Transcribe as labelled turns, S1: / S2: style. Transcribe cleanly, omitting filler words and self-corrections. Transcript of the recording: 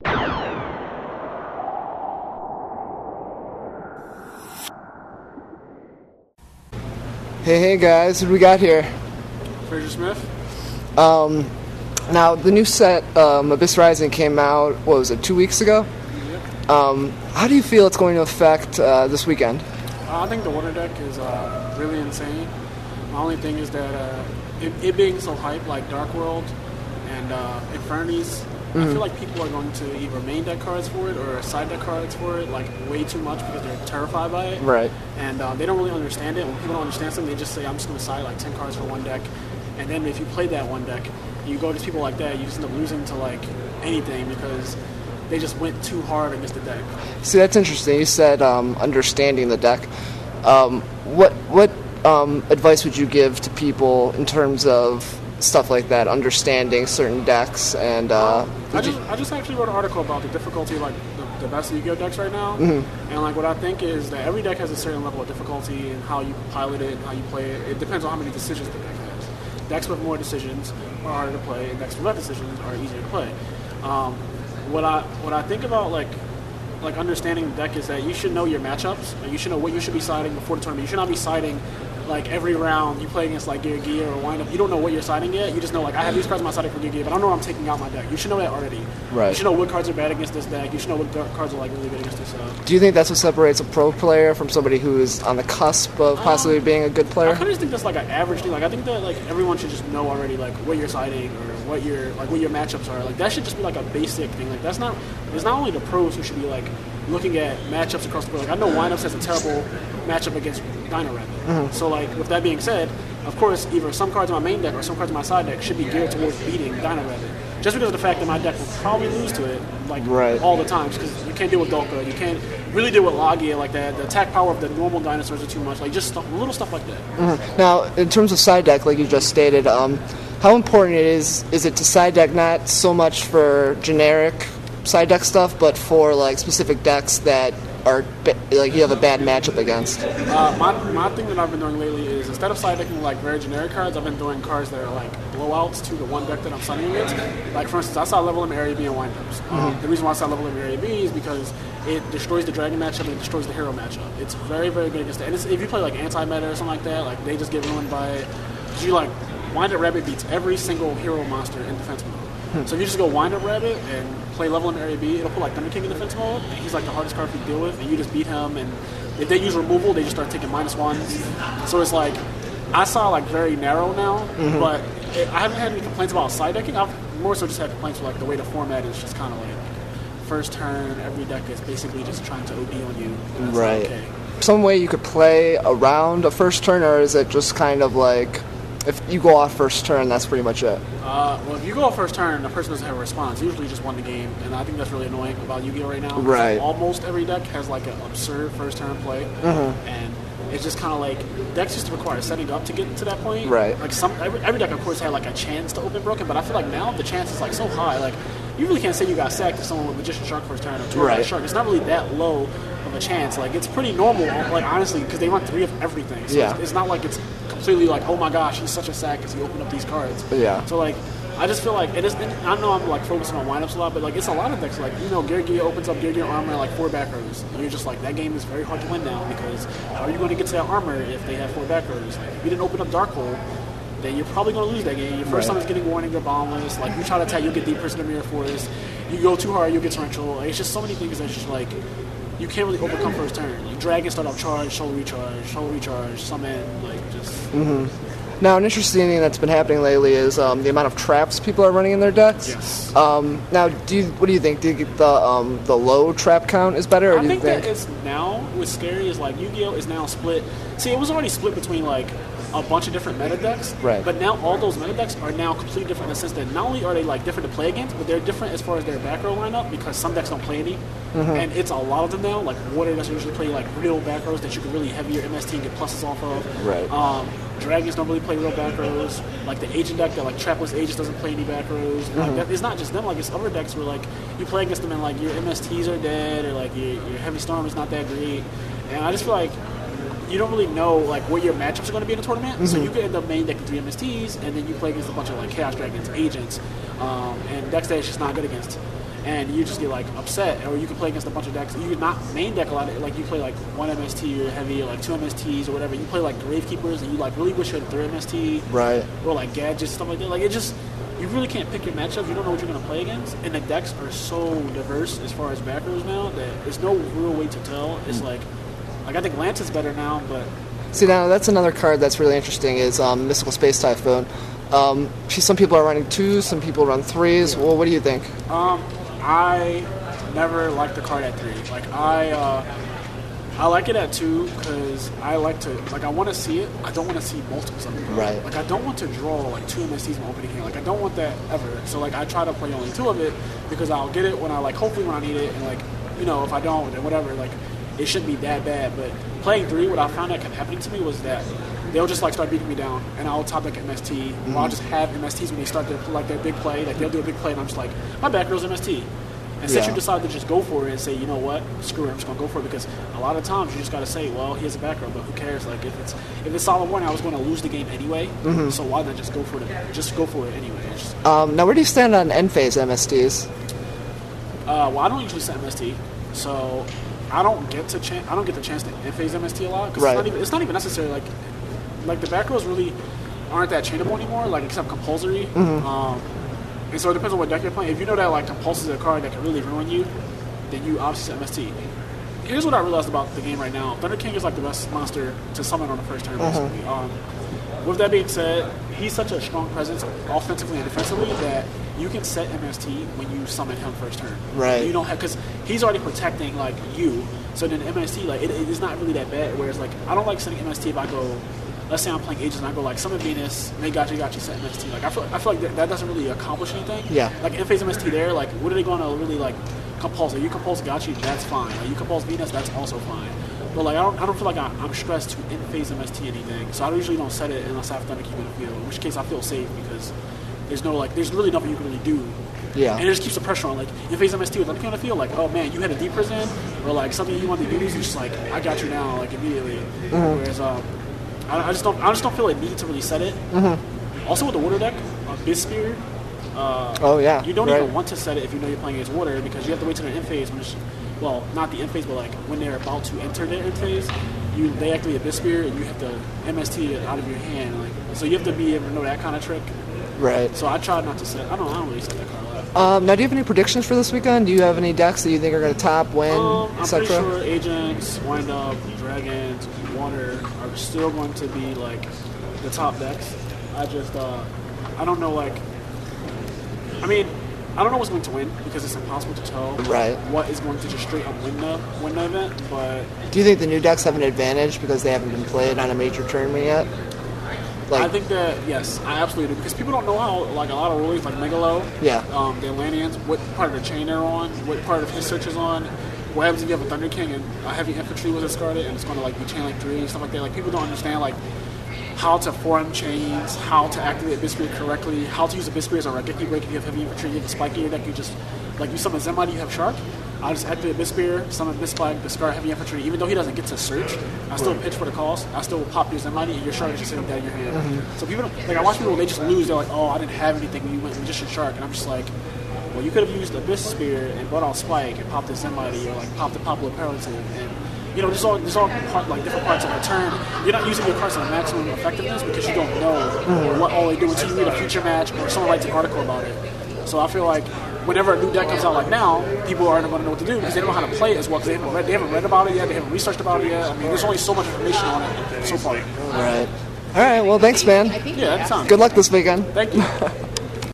S1: Hey guys, what do we got here?
S2: Frazier Smith.
S1: Now the new set, Abyss Rising, came out, what was it, 2 weeks ago?
S2: Yep.
S1: How do you feel it's going to affect this weekend?
S2: I think the Wonder deck is really insane. My only thing is that it being so hyped, like Dark World and Infernities, I feel like people are going to either main deck cards for it or side deck cards for it, like way too much because they're terrified by it.
S1: Right.
S2: And they don't really understand it. When people don't understand something, they just say, I'm just going to side like 10 cards for one deck. And then if you play that one deck, you go against people like that, you just end up losing to like anything because they just went too hard against the deck.
S1: See, that's interesting. You said understanding the deck. What advice would you give to people in terms of stuff like that, understanding certain decks? And
S2: I just actually wrote an article about the difficulty, like the best Yu-Gi-Oh decks right now.
S1: Mm-hmm.
S2: And like what I think is that every deck has a certain level of difficulty and how you pilot it and how you play it. It depends on how many decisions the deck has. Decks with more decisions are harder to play, and decks with less decisions are easier to play. What I think about like understanding the deck is that you should know your matchups. Like you should know what you should be siding before the tournament. You should not be siding like every round you play against like Gear or Wind Up. You don't know what you're siding yet. You just know like I have these cards in my siding for Gear, but I don't know what I'm taking out my deck. You should know that already.
S1: Right.
S2: You should know what cards are bad against this deck. You should know what cards are like really good against this.
S1: Do you think that's what separates a pro player from somebody who is on the cusp of possibly being a good player?
S2: I kind of just think that's like an average thing. Like I think that like everyone should just know already like what you're siding or what your matchups are. Like that should just be like a basic thing. Like it's not only the pros who should be like looking at matchups across the board. Like I know Windups has a terrible matchup against Dino Rabbit. Mm-hmm. So like with that being said, of course either some cards in my main deck or some cards in my side deck should be geared towards beating Dino Rabbit. Just because of the fact that my deck will probably lose to it like all the time, because you can't deal with Dolka, you can't really deal with Logia like that. The attack power of the normal dinosaurs are too much. Like just little stuff like that.
S1: Mm-hmm. Now, in terms of side deck, like you just stated, how important is it to side deck not so much for generic side deck stuff, but for like specific decks that are like you have a bad matchup against?
S2: My thing that I've been doing lately is instead of side decking like very generic cards, I've been doing cards that are like blowouts to the one deck that I'm siding against. Like for instance, I saw Level M Area B and Windups. The reason why I saw Level M Area B is because it destroys the Dragon matchup and it destroys the Hero matchup. It's very, very good against that. And if you play like anti-meta or something like that, like they just get ruined by it. You like Windup Rabbit beats every single hero monster in defense mode. So if you just go Wind Up Rabbit and play Level M Area B, it'll put like Thunder King in defense mode, and he's like the hardest card for you to deal with, and you just beat him, and if they use removal, they just start taking -1s. So it's like, I saw like very narrow now, but I haven't had any complaints about side decking. I've more so just had complaints with like the way the format is just kind of like, first turn, every deck is basically just trying to OD on you.
S1: Right.
S2: Okay.
S1: Some way you could play around a first turn, or is it just kind of like, if you go off first turn, that's pretty much it?
S2: Well, if you go off first turn, the person doesn't have a response. Usually you just won the game, and I think that's really annoying about Yu-Gi-Oh! Right now.
S1: Right.
S2: Almost every deck has like an absurd first turn play, and it's just kind of like decks used to require setting up to get to that point.
S1: Right.
S2: Like every deck, of course, had like a chance to open broken, but I feel like now the chance is like so high. Like you really can't say you got sacked to someone with Magician Shark first turn or two Shark. It's not really that low of a chance. Like it's pretty normal, like honestly, because they run 3 of everything. So it's not like it's completely like, oh my gosh, he's such a sack because he opened up these cards.
S1: Yeah.
S2: So like, I just feel like and I know I'm like focusing on windups a lot, but like it's a lot of decks. Like Gear opens up Gear armor like 4 back rows. And you're just like, that game is very hard to win now because how are you going to get to that armor if they have 4 back rows? Like if you didn't open up Dark Hole, then you're probably going to lose that game. Your first time is getting warning, you're boundless. Like you try to attack, you'll get Deep Prison of Mirror Force. You go too hard, you'll get torrential. Like, it's just so many things that's just like you can't really overcome first turn. You drag and start off charge, shoulder recharge, summon, like just.
S1: Now, an interesting thing that's been happening lately is the amount of traps people are running in their decks.
S2: Yes.
S1: Now, what do you think? Do you get the low trap count is better? Or
S2: I
S1: do you
S2: think that it's now what's scary is like Yu-Gi-Oh is now split. See, it was already split between like a bunch of different meta decks,
S1: right?
S2: But now all those meta decks are now completely different in the sense that not only are they like different to play against, but they're different as far as their back row lineup because some decks don't play any, and it's a lot of them now. Like Water decks usually play like real back rows that you can really heavy your MST and get pluses off of.
S1: Right.
S2: Dragons don't really play real back rows. Like the Agent deck that like Trapless Aegis doesn't play any back rows. Like that, it's not just them. Like it's other decks where like you play against them and like your MSTs are dead or like your Heavy Storm is not that great. And I just feel like you don't really know like what your matchups are going to be in the tournament. So you could end up main decking 3 MSTs and then you play against a bunch of like Chaos Dragons, Agents, and decks that it's just not good against. and you just get like upset, or you can play against a bunch of decks. You could not main deck a lot of, like you play like 1 MST or heavy, or like 2 MSTs or whatever. You play like Gravekeepers, and you like really wish you had 3 MST,
S1: right?
S2: Or like gadgets, stuff like that. Like it just, you really can't pick your matchups. You don't know what you're gonna play against, and the decks are so diverse as far as back rows now that there's no real way to tell. It's like I think Lance is better now, but
S1: see, now that's another card that's really interesting is Mystical Space Typhoon. Some people are running 2s, some people run 3s. Well, what do you think?
S2: I never liked the card at 3. Like I like it at 2 because I like to, like, I want to see it. I don't want to see multiples of it.
S1: Right.
S2: Like I don't want to draw like 2 MSTs in my opening hand. Like I don't want that ever. So like I try to play only 2 of it because I'll get it when I like, hopefully when I need it, and like, you know, if I don't, then whatever. Like it shouldn't be that bad. But playing 3, what I found that kept happening to me was that they'll just like start beating me down, and I'll top like MST. Or I'll just have MSTs when they start their big play. Like they'll do a big play, and I'm just like, my back row's MST. And since you decide to just go for it and say, you know what, screw it, I'm just gonna go for it, because a lot of times you just gotta say, well, he has a back row, but who cares? Like if it's solid warning, I was going to lose the game anyway. So why not just go for it? Just go for it anyway.
S1: Now, where do you stand on end phase MSTs?
S2: Well, I don't usually set MST, so I don't get the chance to end phase MST a lot. Cause
S1: right.
S2: It's not even necessary. Like the back rows really aren't that chainable anymore. Like except compulsory. And so it depends on what deck you're playing. If you know that like Compulse is a card that can really ruin you, then you obviously set MST. Here's what I realized about the game right now. Thunder King is like the best monster to summon on the first turn, basically. With that being said, he's such a strong presence offensively and defensively that you can set MST when you summon him first turn.
S1: Right.
S2: You don't have, because he's already protecting like you. So then MST, like it is not really that bad. Whereas like I don't like setting MST if I go, let's say I'm playing Aegis and I go like summon Venus, they got you set MST. Like I feel like that doesn't really accomplish anything.
S1: Yeah.
S2: Like in phase MST there, like what are they going to really like compulse? Like you compulse Gachi, that's fine. Like you compulse Venus, that's also fine. But like I don't feel like I'm stressed to in phase MST anything. So I usually don't set it unless I have Thunder King in the field. In which case I feel safe because there's really nothing you can really do.
S1: Yeah.
S2: And it just keeps the pressure on. Like in phase MST with Thunder King in the field, like, oh man, you had a deep prison or like something you wanted to use, you're just like, I got you now, like immediately. Whereas I just don't feel a need to really set it. Also with the water deck, Biz Spear. You don't even want to set it if you know you're playing against water, because you have to wait till the end phase when not the end phase, but like when they're about to enter their end phase, they activate a Biz Spear and you have to MST it out of your hand. Like so you have to be able to know that kind of trick.
S1: Right.
S2: So I try not to set. I don't really set that card a lot.
S1: Now, do you have any predictions for this weekend? Do you have any decks that you think are going to top, win,
S2: I'm
S1: etc.?
S2: pretty sure Agents, Wind Up, Dragons, Water are still going to be like the top decks. I just I don't know, like, I mean, I don't know what's going to win because it's impossible to tell what is going to just straight up win the event. But
S1: do you think the new decks have an advantage because they haven't been played on a major tournament yet? Like,
S2: I think that, yes, I absolutely do, because people don't know how, like, a lot of rulers, like Megalo, the Atlanteans, what part of the chain they're on, what part of his search is on, what happens if you have a Thunder King and a heavy infantry was discarded and it's going to, like, be chain like 3 and stuff like that. Like, people don't understand, like, how to form chains, how to activate Bispear correctly, how to use a Bispear as a Raigeki break if you have heavy infantry, you have a spike in your deck, you just, like, you summon Zenmighty, you have Shark, I just activate Bispear, summon Bispike, discard heavy infantry. Even though he doesn't get to search, I still pitch for the cost. I still pop your Zenmighty, and your Shark is just sitting down in your hand. So people don't, like, I watch people, they just lose, they're like, oh, I didn't have anything when you went Magician Shark, and I'm just like, well, you could have used the Bispear and brought out Spike and popped the Zenmighty, or like popped the Popular Peloton, and you know, there's all different parts of the turn. You're not using your cards to the maximum effectiveness because you don't know what all they do until you read a future match or someone writes an article about it. So I feel like whenever a new deck comes out like now, people aren't going to know what to do because they don't know how to play it as well, because they haven't read about it yet, they haven't researched about it yet. I mean, there's only so much information on it so far.
S1: Right. All right, well, thanks, man.
S2: Yeah, anytime.
S1: Good luck this weekend.
S2: Thank you.